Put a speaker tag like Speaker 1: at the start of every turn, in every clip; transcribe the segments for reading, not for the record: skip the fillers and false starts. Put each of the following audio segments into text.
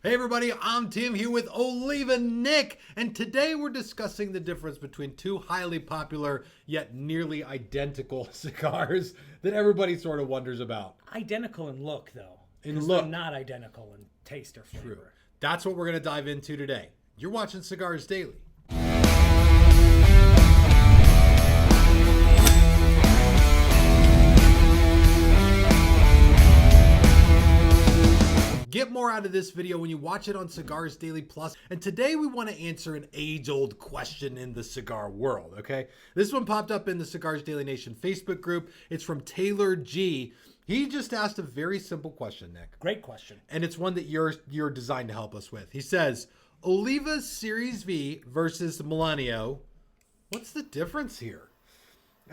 Speaker 1: Hey everybody, I'm Tim here with Oliva Nick, and today we're discussing the difference between two highly popular yet nearly identical cigars that everybody sort of wonders about.
Speaker 2: Identical in look, though.
Speaker 1: In
Speaker 2: 'Cause
Speaker 1: look.
Speaker 2: they're not identical in taste or flavor.
Speaker 1: That's what we're going to dive into today. You're watching Cigars Daily. Get more out of this video when you watch it on Cigars Daily Plus. And today we want to answer an age-old question in the cigar world, okay? This one popped up in the Cigars Daily Nation Facebook group. It's from Taylor G. He just asked a very simple question, Nick.
Speaker 2: Great question.
Speaker 1: And it's one that you're designed to help us with. He says, Oliva Serie V versus Melanio. What's the difference here?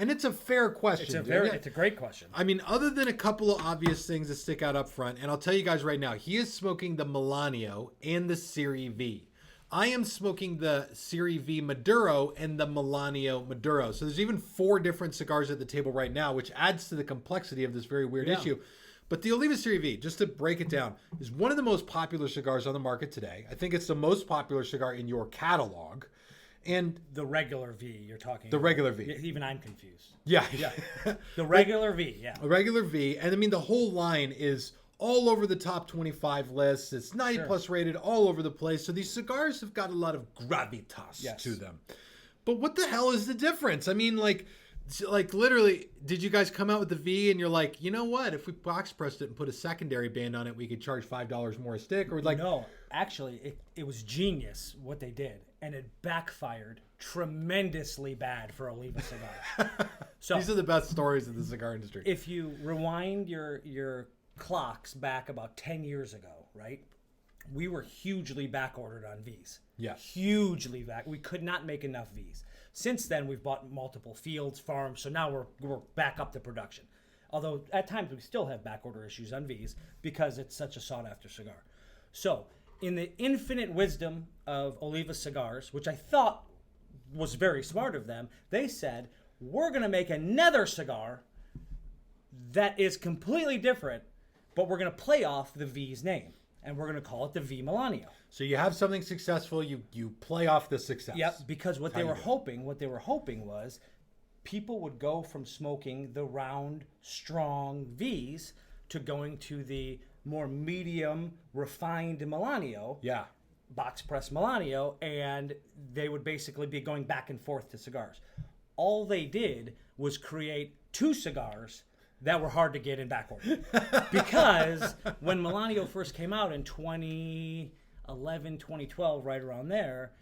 Speaker 1: And it's a fair question.
Speaker 2: It's a great question.
Speaker 1: I mean, other than a couple of obvious things that stick out up front, and I'll tell you guys right now, he is smoking the Melanio and the Serie V. I am smoking the Serie V Maduro and the Melanio Maduro. So there's even 4 different cigars at the table right now, which adds to the complexity of this very weird issue. But the Oliva Serie V, just to break it down, is one of the most popular cigars on the market today. I think it's the most popular cigar in your catalog. And
Speaker 2: the regular V you're talking
Speaker 1: the
Speaker 2: about.
Speaker 1: regular V.
Speaker 2: Even I'm confused.
Speaker 1: Yeah.
Speaker 2: The regular V, yeah.
Speaker 1: A regular V. And I mean, the whole line is all over the top 25 lists. It's 90 plus rated all over the place. So these cigars have got a lot of gravitas to them. But what the hell is the difference? I mean, like literally, did you guys come out with the V and you're like, you know what? If we box pressed it and put a secondary band on it, we could charge $5 more a stick? Or like,
Speaker 2: no, actually, it was genius what they did. And it backfired tremendously bad for Oliva Cigars. So
Speaker 1: these are the best stories in the cigar industry.
Speaker 2: If you rewind your clocks back about 10 years ago, right? We were hugely back ordered on Vs.
Speaker 1: Yeah.
Speaker 2: Hugely back. We could not make enough Vs. Since then, we've bought multiple fields, farms, so now we're back up to production. Although at times we still have back order issues on Vs because it's such a sought after cigar. So in the infinite wisdom of Oliva Cigars, which I thought was very smart of them, they said, we're going to make another cigar that is completely different, but we're going to play off the V's name, and we're going to call it the V Melanio.
Speaker 1: So you have something successful, you play off the success.
Speaker 2: Yep, because what they were hoping was people would go from smoking the round, strong V's to going to the more medium, refined Melanio.
Speaker 1: Yeah.
Speaker 2: Box press Melanio, and they would basically be going back and forth to cigars. All they did was create 2 cigars that were hard to get in back order. Because when Melanio first came out in 2011, 2012, right around there,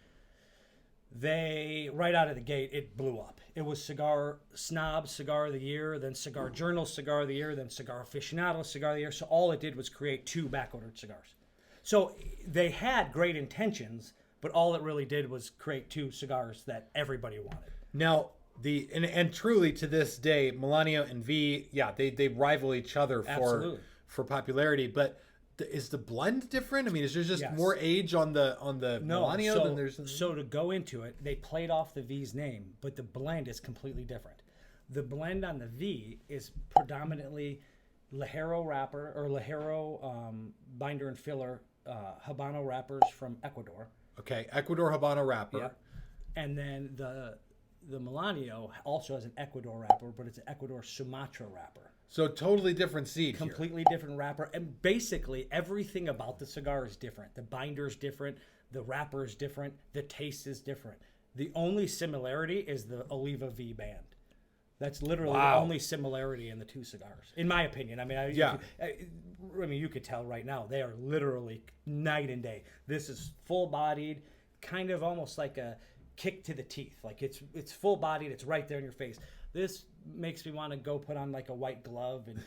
Speaker 2: right out of the gate, it blew up. It was Cigar Snob Cigar of the Year, then Cigar Journal Cigar of the Year, then Cigar Aficionado Cigar of the Year. So all it did was create 2 back-ordered cigars. So they had great intentions, but all it really did was create 2 cigars that everybody wanted.
Speaker 1: Now, and truly to this day, Melanio and V, they rival each other for popularity. But is the blend different? I mean, is there just more age on the Melanio than there's?
Speaker 2: So to go into it, they played off the V's name, but the blend is completely different. The blend on the V is predominantly Ligero wrapper or Ligero binder and filler Habano wrappers from Ecuador.
Speaker 1: Okay, Ecuador Habano wrapper.
Speaker 2: Yep. And then the Melanio also has an Ecuador wrapper, but it's an Ecuador Sumatra wrapper.
Speaker 1: So totally different seed.
Speaker 2: Completely different wrapper. And basically everything about the cigar is different. The binder is different. The wrapper is different. The taste is different. The only similarity is the Oliva V band. That's literally the only similarity in the 2 cigars, in my opinion. I mean, you could tell right now they are literally night and day. This is full-bodied, kind of almost like a kick to the teeth. Like it's full-bodied. It's right there in your face. This makes me want to go put on like a white glove and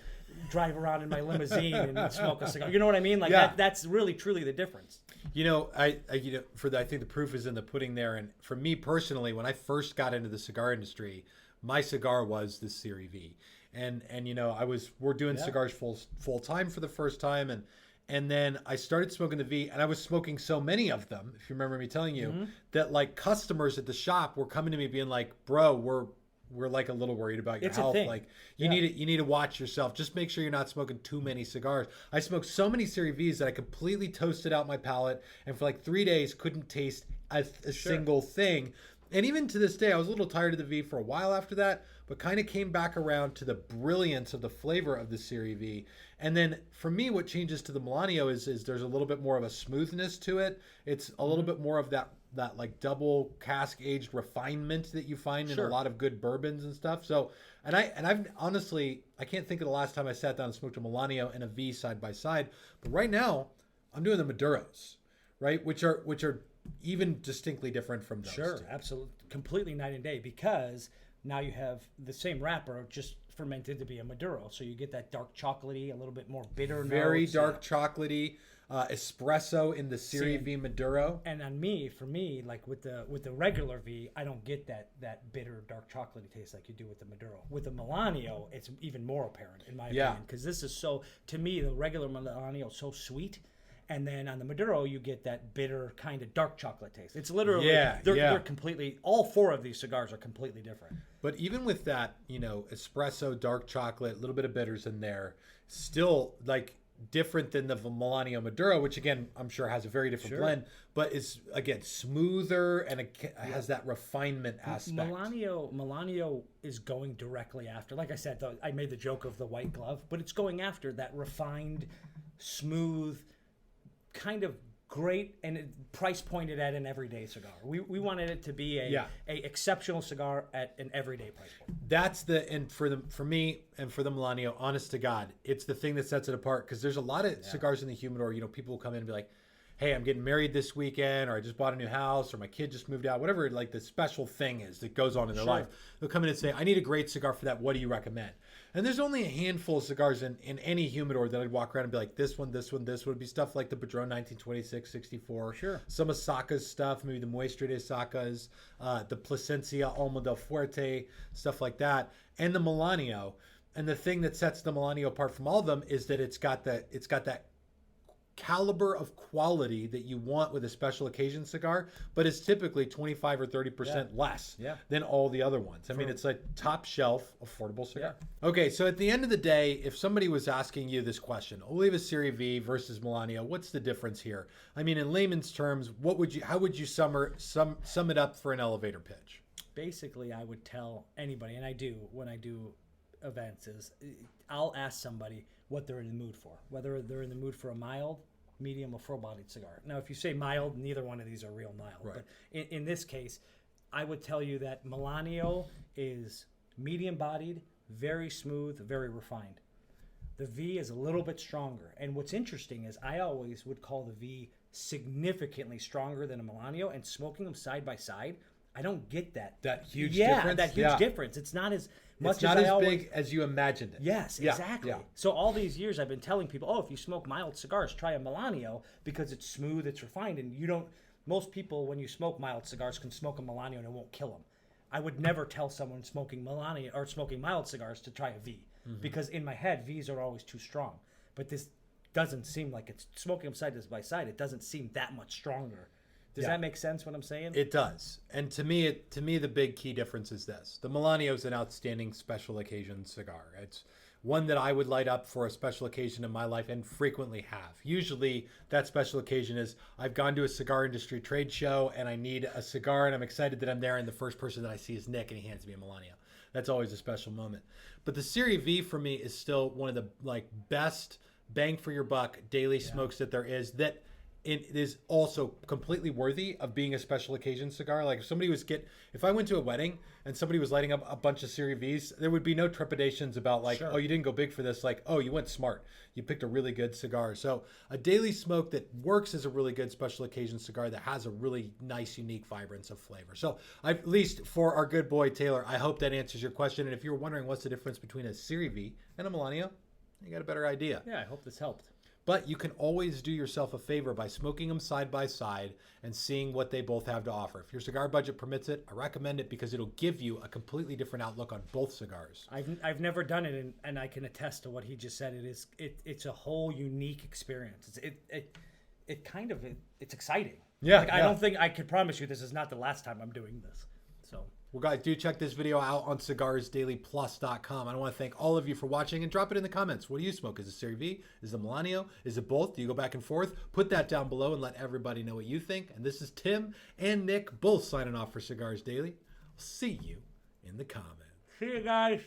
Speaker 2: drive around in my limousine and smoke a cigar. You know what I mean? Like that's really truly the difference.
Speaker 1: You know, I think the proof is in the pudding there. And for me personally, when I first got into the cigar industry, my cigar was the Serie V, and you know we're doing cigars full time for the first time, and then I started smoking the V, and I was smoking so many of them. If you remember me telling you that, like, customers at the shop were coming to me being like, "Bro, we're like a little worried about your
Speaker 2: It's a
Speaker 1: health.
Speaker 2: thing.
Speaker 1: Like you need to watch yourself. Just make sure you're not smoking too many cigars. I smoked so many Serie Vs that I completely toasted out my palate, and for like 3 days couldn't taste a single thing. And even to this day, I was a little tired of the V for a while after that, but kind of came back around to the brilliance of the flavor of the Serie V. And then for me, what changes to the Melanio is there's a little bit more of a smoothness to it. It's a little bit more of that like double cask aged refinement that you find in a lot of good bourbons and stuff. So, and I've honestly, I can't think of the last time I sat down and smoked a Melanio and a V side by side. But right now, I'm doing the Maduros, right, which are even distinctly different from those.
Speaker 2: Sure,
Speaker 1: two.
Speaker 2: absolutely, completely night and day, because now you have the same wrapper just fermented to be a Maduro, so you get that dark chocolatey, a little bit more bitter,
Speaker 1: Very
Speaker 2: notes.
Speaker 1: dark chocolatey, espresso in the Serie V Maduro.
Speaker 2: And for me, like with the regular V, I don't get that bitter, dark chocolatey taste like you do with the Maduro. With the Melanio, it's even more apparent in my opinion, because this is to me, the regular Melanio is so sweet. And then on the Maduro, you get that bitter kind of dark chocolate taste. It's literally, they're completely, all four of these cigars are completely different.
Speaker 1: But even with that, espresso, dark chocolate, a little bit of bitters in there, still like different than the Melanio Maduro, which again, I'm sure has a very different blend, but is again smoother and it has that refinement aspect.
Speaker 2: Melanio is going directly after, like I said, I made the joke of the white glove, but it's going after that refined, smooth, kind of great and price pointed at an everyday cigar. We wanted it to be a exceptional cigar at an everyday price point.
Speaker 1: That's for me and for the Melanio, honest to God, it's the thing that sets it apart, because there's a lot of cigars in the humidor. People will come in and be like, hey, I'm getting married this weekend, or I just bought a new house, or my kid just moved out, whatever like the special thing is that goes on in their life. They'll come in and say, I need a great cigar for that. What do you recommend? And there's only a handful of cigars in any humidor that I'd walk around and be like, this one would be stuff like the Padron 1926, 64.
Speaker 2: Sure.
Speaker 1: Some of Saka's stuff, maybe the Muestra de Sacas, the Plasencia Olmo del Fuerte, stuff like that. And the Melanio. And the thing that sets the Melanio apart from all of them is that it's got that caliber of quality that you want with a special occasion cigar, but it's typically 25 or 30% less than all the other ones. I mean, it's a top shelf affordable cigar. Okay, so at the end of the day, if somebody was asking you this question, Oliva Serie V versus Melanio, what's the difference here? I mean, in layman's terms, how would you sum it up for an elevator pitch?
Speaker 2: Basically, I would tell anybody, and I do when I do events, is I'll ask somebody what they're in the mood for, whether they're in the mood for a mild, medium, or full-bodied cigar. Now, if you say mild, neither one of these are real mild. Right. But in this case, I would tell you that Melanio is medium-bodied, very smooth, very refined. The V is a little bit stronger. And what's interesting is I always would call the V significantly stronger than a Melanio, and smoking them side by side, I don't get that
Speaker 1: huge difference.
Speaker 2: That huge difference. It's not as much
Speaker 1: it's not
Speaker 2: as
Speaker 1: big as you imagined it.
Speaker 2: Yes, exactly. So all these years I've been telling people, if you smoke mild cigars, try a Melanio, because it's smooth, it's refined, and most people when you smoke mild cigars can smoke a Melanio and it won't kill them. I would never tell someone smoking Melanio or smoking mild cigars to try a V, because in my head Vs are always too strong. But this doesn't seem like it's smoking them side by side. It doesn't seem that much stronger. Does that make sense what I'm saying?
Speaker 1: It does. And to me, the big key difference is this. The Melanio is an outstanding special occasion cigar. It's one that I would light up for a special occasion in my life, and frequently have. Usually that special occasion is I've gone to a cigar industry trade show and I need a cigar and I'm excited that I'm there, and the first person that I see is Nick and he hands me a Melanio. That's always a special moment. But the Serie V for me is still one of the best bang for your buck daily smokes that there is, that it is also completely worthy of being a special occasion cigar. Like if I went to a wedding and somebody was lighting up a bunch of Serie Vs, there would be no trepidations about oh, you didn't go big for this. Like, oh, you went smart. You picked a really good cigar. So a daily smoke that works as a really good special occasion cigar that has a really nice, unique vibrance of flavor. So at least for our good boy, Taylor, I hope that answers your question. And if you're wondering what's the difference between a Serie V and a Melanio, you got a better idea.
Speaker 2: Yeah, I hope this helped.
Speaker 1: But you can always do yourself a favor by smoking them side by side and seeing what they both have to offer. If your cigar budget permits it, I recommend it, because it'll give you a completely different outlook on both cigars.
Speaker 2: I've never done it, and I can attest to what he just said. It's a whole unique experience. It's exciting.
Speaker 1: Yeah.
Speaker 2: I don't think I could promise you this is not the last time I'm doing this. So
Speaker 1: Well, guys, do check this video out on cigarsdailyplus.com. I want to thank all of you for watching, and drop it in the comments. What do you smoke? Is it Serie V? Is it Melanio? Is it both? Do you go back and forth? Put that down below and let everybody know what you think. And this is Tim and Nick, both signing off for Cigars Daily. I'll see you in the comments.
Speaker 2: See you guys.